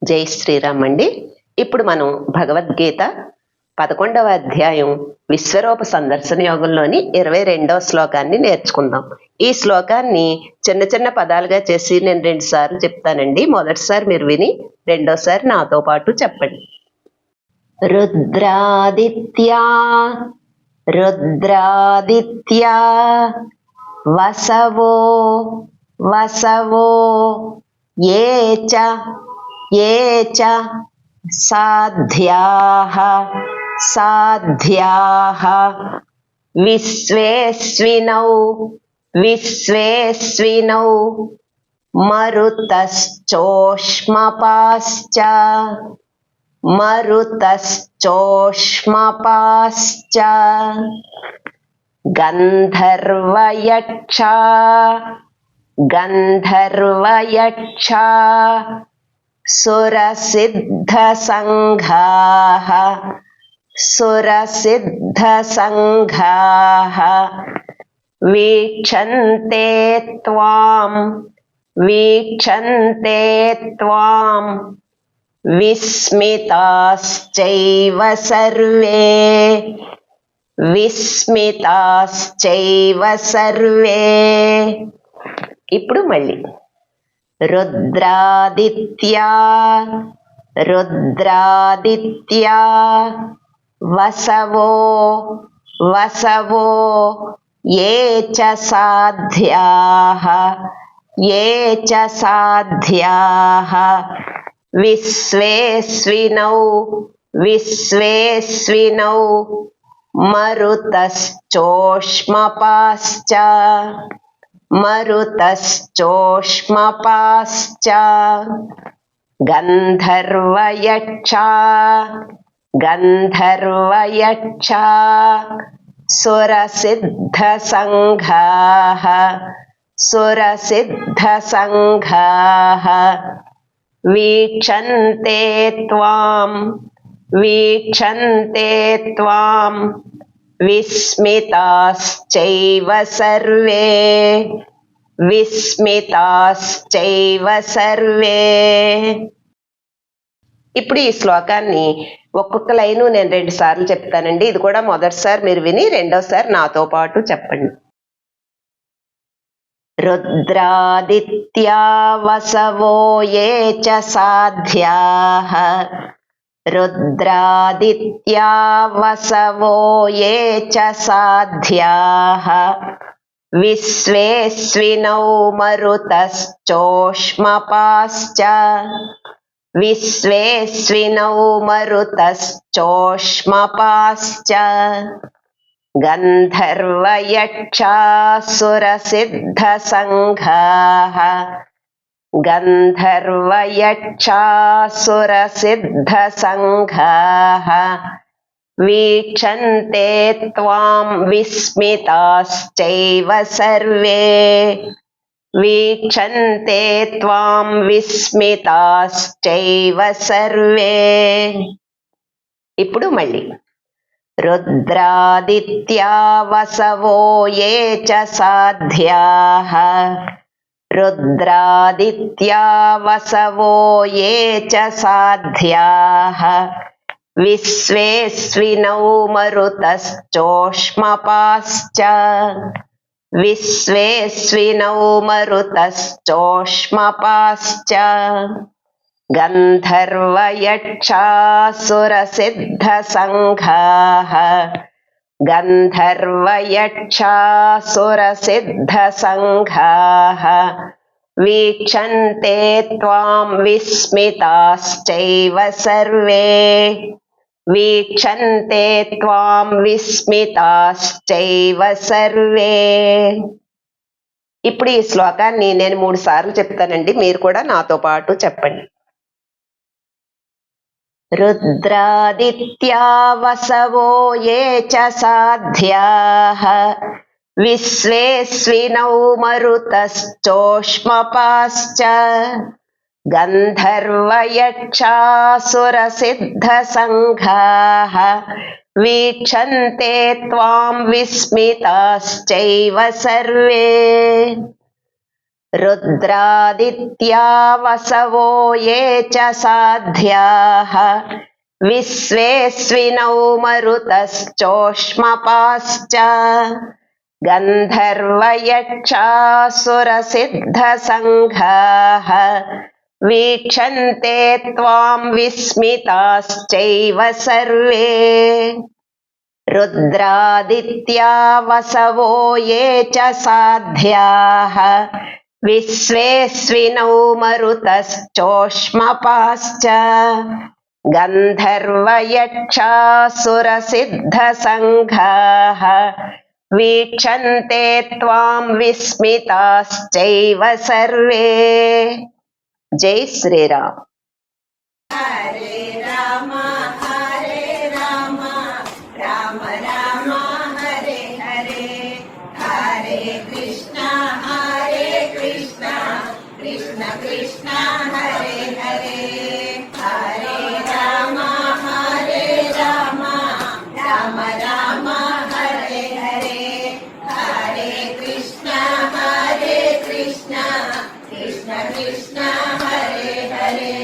జై శ్రీరామ్ అండి. ఇప్పుడు మనం భగవద్గీత 11వ అధ్యాయం విశ్వరూప సందర్శన యోగంలోని 22వ శ్లోకాన్ని నేర్చుకుందాం. ఈ శ్లోకాన్ని చిన్న చిన్న పదాలుగా చేసి నేను 2 సార్లు చెప్తానండి. మొదటిసారి మీరు విని రెండోసారి నాతో పాటు చెప్పండి. రుద్రాదిత్యా రుద్రాదిత్యా వసవో వసవో ये च साध्याः साध्याः विश्वेस्विनौ मरुतश्चोष्मपाश्च गन्धर्वयक्षा सुरसिद्धसङ्घाः वीक्षन्ते त्वां विस्मिताश्चैव सर्वे. ఇప్పుడు మళ్ళీ రుద్రాదిత్యా వసవో ఏ చ సాధ్యాః విశ్వేస్వినౌ మరుతశ్చోష్మపాశ్చ గంధర్వయక్షా సురసిద్ధసంఘాः వీక్షన్తే త్వాం విస్మితాశ్చైవ సర్వే. ఇప్పుడు ఈ శ్లోకాన్ని ఒక్కొక్క లైను నేను 2 సార్లు చెప్తానండి. ఇది కూడా మొదటిసారి మీరు విని రెండోసారి నాతో పాటు చెప్పండి. రుద్రాదిత్యా వసవో ఏ చ సాధ్యాః రుద్రాదిత్యా వసవో ఏ చ సాధ్యాః విశ్వేస్వినౌ మరుతశ్చోష్మపాశ్చ గంధర్వయక్షా సురసిద్ధసంఘాः వీక్షన్తే త్వాం విస్మితాశ్చైవ సర్వే. ఇప్పుడు మళ్ళీ రుద్రాదిత్యా వసవో ఏ చ సాధ్యాః రుద్రాదిత్యా వసవో ఏ చ సాధ్యాః విశ్వేస్వినౌ మరుతశ్చోష్మపాశ్చ గంధర్వయక్షా సురసిద్ధసంఘాः వీక్షన్తే త్వాం విస్మితాశ్చైవ సర్వే. ఇప్పుడు ఈ శ్లోకాన్ని నేను 3 సార్లు చెప్తానండి. మీరు కూడా నాతో పాటు చెప్పండి. రుద్రాదిత్యా వసవో ఏ చ సాధ్యాః విశ్వేస్వినౌ మరుతశ్చోష్మపాశ్చ గంధర్వయక్షా సురసిద్ధసంఘాः వీక్షన్తే త్వాం విస్మితాశ్చైవ సర్వే. रुद्रादित्या वसवो ये च साध्याः विश्वेस्विनौ मरुतश्चोष्मपाश्च गन्धर्वयक्षासुरसिद्धसङ्घाः वीक्षन्ते त्वां विस्मिताश्चैव सर्वे रुद्रादित्या वसवो ये च साध्याः विश्वेस्विनौ मरुतश्चोष्मपाश्च गन्धर्वयक्षासुरसिद्धसङ्घाः वीक्षन्ते त्वां विस्मिताश्चैव सर्वे जय श्रीराम। हरे राम राम राम हरे हरे, हरे कृष्णा कृष्ण कृष्ण हरे हरे, हरे राम राम राम हरे हरे, हरे कृष्ण कृष्ण कृष्ण कृष्ण हरे हरे।